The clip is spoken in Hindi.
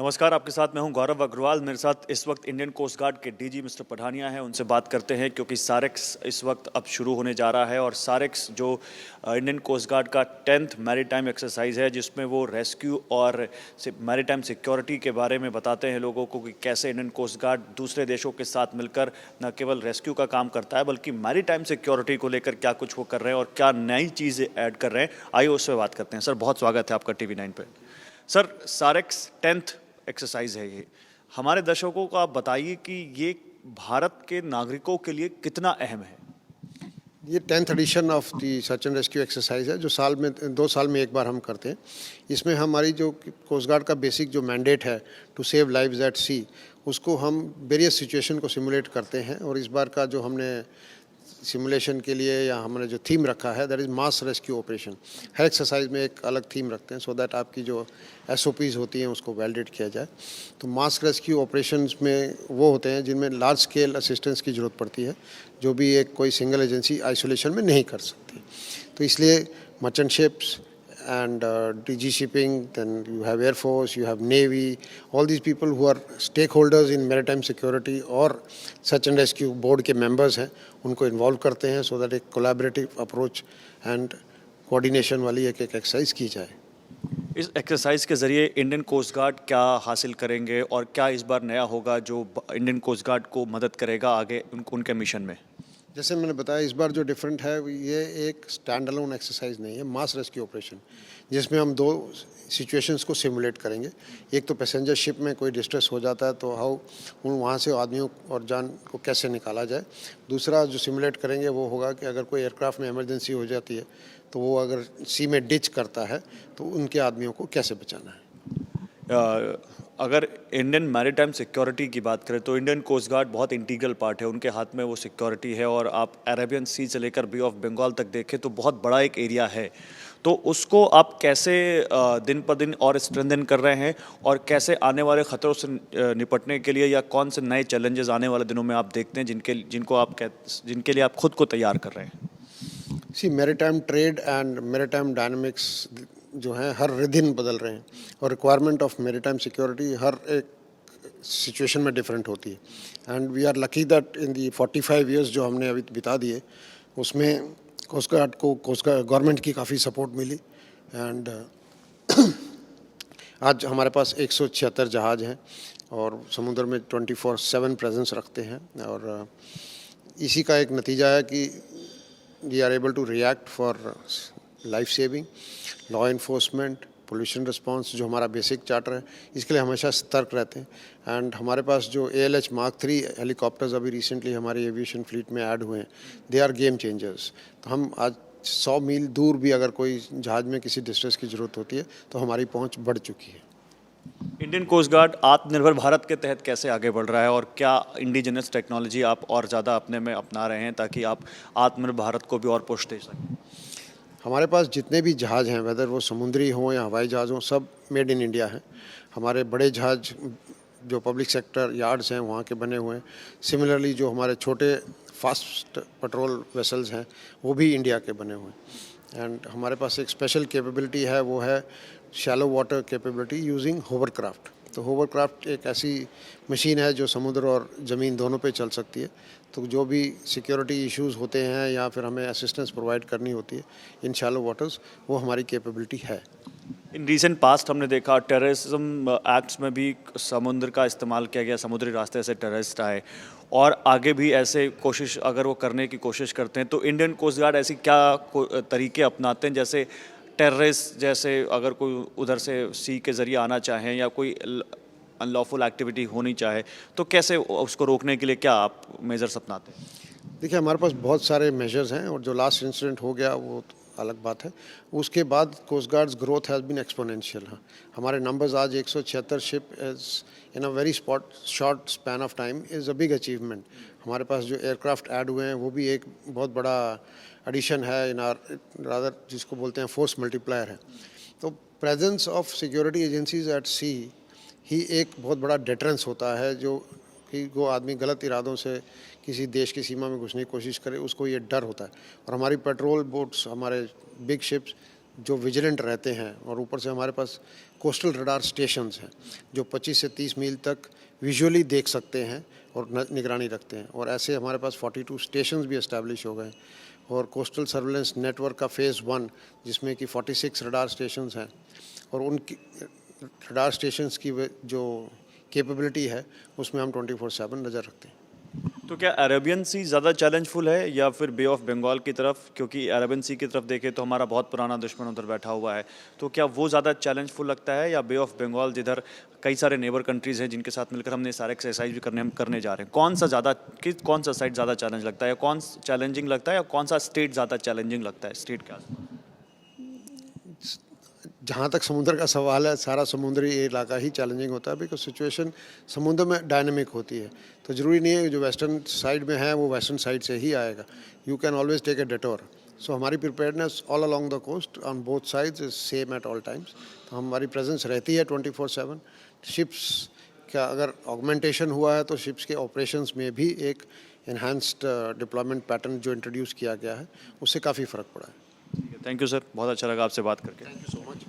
नमस्कार, आपके साथ मैं हूं गौरव अग्रवाल। मेरे साथ इस वक्त इंडियन कोस्ट गार्ड के डीजी मिस्टर पठानिया हैं। उनसे बात करते हैं क्योंकि सारेक्स इस वक्त अब शुरू होने जा रहा है और सारेक्स जो इंडियन कोस्ट गार्ड का 10th मैरीटाइम एक्सरसाइज है, जिसमें वो रेस्क्यू और मैरीटाइम सिक्योरिटी के बारे में बताते हैं लोगों को कि कैसे इंडियन कोस्ट गार्ड दूसरे देशों के साथ मिलकर न केवल रेस्क्यू का काम करता है बल्कि मैरीटाइम सिक्योरिटी को लेकर क्या कुछ वो कर रहे हैं और क्या नई चीज़ें ऐड कर रहे हैं। आइए उससे बात करते हैं। सर, बहुत स्वागत है आपका TV9 पे। सर, सारेक्स 10th एक्सरसाइज है ये। हमारे दर्शकों को आप बताइए कि ये भारत के नागरिकों के लिए कितना अहम है। ये 10th edition of the search and rescue exercise है, जो साल में 2 साल में एक बार हम करते हैं। इसमें हमारी जो कोस्ट गार्ड का बेसिक जो मैंडेट है टू सेव लाइव्स एट सी, उसको हम वेरियस सिचुएशन को सिमुलेट करते हैं। और इस बार का जो हमने सिमुलेशन के लिए या हमने जो थीम रखा है, that is mass rescue operation. Her exercise में एक अलग थीम रखते हैं सो दैट आपकी जो SOPs होती हैं उसको वैलिडेट किया जाए। तो मास रेस्क्यू ऑपरेशंस में वो होते हैं जिनमें लार्ज स्केल असिस्टेंस की ज़रूरत पड़ती है, जो भी एक कोई सिंगल एजेंसी आइसोलेशन में नहीं कर सकती। तो इसलिए merchant ships and DG Shipping, then you have Air Force, you have Navy, all these people who are stakeholders in maritime security और search and rescue board के members हैं, उनको involve करते हैं so that एक collaborative approach and coordination वाली एक एक्सरसाइज की जाए। इस एक्सरसाइज के जरिए इंडियन कोस्ट गार्ड क्या हासिल करेंगे और क्या इस बार नया होगा जो इंडियन कोस्ट गार्ड को मदद करेगा आगे उनके मिशन में? जैसे मैंने बताया, इस बार जो डिफरेंट है ये एक स्टैंड अलोन एक्सरसाइज नहीं है, मास रेस्क्यू ऑपरेशन, जिसमें हम 2 सिचुएशंस को सिमुलेट करेंगे। एक तो पैसेंजर शिप में कोई डिस्ट्रेस हो जाता है तो वहाँ से आदमियों और जान को कैसे निकाला जाए। दूसरा जो सिमुलेट करेंगे वो होगा कि अगर कोई एयरक्राफ्ट में इमरजेंसी हो जाती है तो वो अगर सी में डिच करता है तो उनके आदमियों को कैसे बचाना है। अगर इंडियन मैरीटाइम सिक्योरिटी की बात करें तो इंडियन कोस्ट गार्ड बहुत इंटीग्रल पार्ट है, उनके हाथ में वो सिक्योरिटी है। और आप अरेबियन सी से लेकर बे ऑफ बंगाल तक देखें तो बहुत बड़ा एक एरिया है। तो उसको आप कैसे दिन पर दिन और स्ट्रेंथन कर रहे हैं और कैसे आने वाले खतरों से निपटने के लिए या कौन से नए चैलेंजेस आने वाले दिनों में आप देखते हैं जिनके लिए आप खुद को तैयार कर रहे हैं? Maritime trade and maritime dynamics जो हैं हर दिन बदल रहे हैं और रिक्वायरमेंट ऑफ मैरीटाइम सिक्योरिटी हर एक सिचुएशन में डिफरेंट होती है। And we are lucky that in the 45 years जो हमने अभी बिता दिए उसमें कोस्ट गार्ड को गवर्नमेंट की काफ़ी सपोर्ट मिली। एंड आज हमारे पास 176 जहाज़ हैं और समुद्र में 24/7 प्रेजेंस रखते हैं। और इसी का एक नतीजा है कि we are able to react for life saving, law enforcement, pollution response, जो हमारा बेसिक चार्टर है, इसके लिए हमेशा सतर्क रहते हैं। एंड हमारे पास जो ALH Mark 3 हेलीकॉप्टर्स अभी रिसेंटली हमारी एविएशन फ्लीट में ऐड हुए हैं, दे आर गेम चेंजर्स। तो हम आज 100 मील दूर भी अगर कोई जहाज़ में किसी डिस्ट्रेस की ज़रूरत होती है तो हमारी पहुंच बढ़ चुकी है। इंडियन कोस्ट गार्ड आत्मनिर्भर भारत के तहत कैसे आगे बढ़ रहा है और क्या इंडिजिनस टेक्नोलॉजी आप और ज़्यादा अपने में अपना रहे हैं ताकि आप आत्मनिर्भर भारत को भी और पुश दे सकें? हमारे पास जितने भी जहाज़ हैं, वेदर वो समुद्री हों या हवाई जहाज़ हों, सब मेड इन इंडिया हैं। हमारे बड़े जहाज़ जो पब्लिक सेक्टर यार्ड्स हैं वहाँ के बने हुए हैं। सिमिलरली जो हमारे छोटे फास्ट पेट्रोल वेसल्स हैं वो भी इंडिया के बने हुए हैं। एंड हमारे पास एक स्पेशल कैपेबिलिटी है, वो है shallow water capability using hovercraft. तो होवरक्राफ्ट एक ऐसी मशीन है जो समुद्र और ज़मीन दोनों पे चल सकती है। तो जो भी सिक्योरिटी इश्यूज़ होते हैं या फिर हमें असिस्टेंस प्रोवाइड करनी होती है इन शैलो वाटर्स, वो हमारी कैपेबिलिटी है। इन रीसेंट पास्ट हमने देखा टेररिज्म एक्ट्स में भी समुद्र का इस्तेमाल किया गया, समुद्री रास्ते से टेररिस्ट आए और आगे भी ऐसे कोशिश अगर वो करने की कोशिश करते हैं तो इंडियन कोस्ट गार्ड ऐसी क्या तरीके अपनाते हैं, जैसे टेररिस्ट जैसे अगर कोई उधर से सी के ज़रिए आना चाहें या कोई अनलॉफुल एक्टिविटी होनी चाहे तो कैसे उसको रोकने के लिए क्या आप मेजर्स अपनाते हैं? देखिए, हमारे पास बहुत सारे मेजर्स हैं और जो लास्ट इंसिडेंट हो गया वो अलग बात है। उसके बाद coast guards growth has been exponential. हाँ, हमारे नंबर्स आज 176 ship is in a very short span of time is a big achievement. हमारे पास जो एयरक्राफ्ट ऐड हुए हैं वो भी एक बहुत बड़ा एडिशन है इन आर रादर, जिसको बोलते हैं फोर्स मल्टीप्लायर है। तो presence of security agencies at sea ही एक बहुत बड़ा डेटरेंस होता है, जो कि वो आदमी गलत इरादों से किसी देश की सीमा में घुसने की कोशिश करे, उसको ये डर होता है। और हमारी पेट्रोल बोट्स, हमारे बिग शिप्स जो विजिलेंट रहते हैं और ऊपर से हमारे पास कोस्टल रडार स्टेशंस हैं जो 25 से 30 मील तक विजुअली देख सकते हैं और निगरानी रखते हैं, और ऐसे हमारे पास 42 स्टेशंस भी इस्टेब्लिश हो गए। और कोस्टल सर्वेलेंस नेटवर्क का फ़ेज़ 1 जिसमें कि 46 रडार स्टेशंस हैं, और उनकी रडार स्टेशंस की जो कैपेबिलिटी है उसमें हम 24/7 नज़र रखते हैं। तो क्या अरेबियन सी ज़्यादा चैलेंजफुल है या फिर बे ऑफ बंगाल की तरफ? क्योंकि अरेबियन सी की तरफ देखें तो हमारा बहुत पुराना दुश्मन उधर बैठा हुआ है, तो क्या वो ज़्यादा चैलेंजफुल लगता है या बे ऑफ बंगाल, जिधर कई सारे नेबर कंट्रीज़ हैं जिनके साथ मिलकर हमने सारे एक्सरसाइज भी करने जा रहे हैं? कौन सा साइड ज़्यादा चैलेंज लगता है, कौन चैलेंजिंग लगता है, या कौन सा स्टेट ज़्यादा चैलेंजिंग लगता है स्टेट के आसपास? जहाँ तक समुद्र का सवाल है, सारा समुद्री इलाका ही चैलेंजिंग होता है, बिकॉज सिचुएशन समुद्र में डायनेमिक होती है। तो ज़रूरी नहीं है कि जो वेस्टर्न साइड में है वो वेस्टर्न साइड से ही आएगा। You can always take a detour. So हमारी preparedness all along the coast on both sides is same at all times. तो हमारी प्रेजेंस रहती है 24/7। शिप्स का अगर ऑगमेंटेशन हुआ है तो शिप्स के ऑपरेशंस में भी एक इन्हांस्ड डिप्लॉयमेंट पैटर्न जो इंट्रोड्यूस किया गया है उससे काफ़ी फ़र्क पड़ा है। थैंक यू सर, बहुत अच्छा लगा आपसे बात करके। Thank you so much.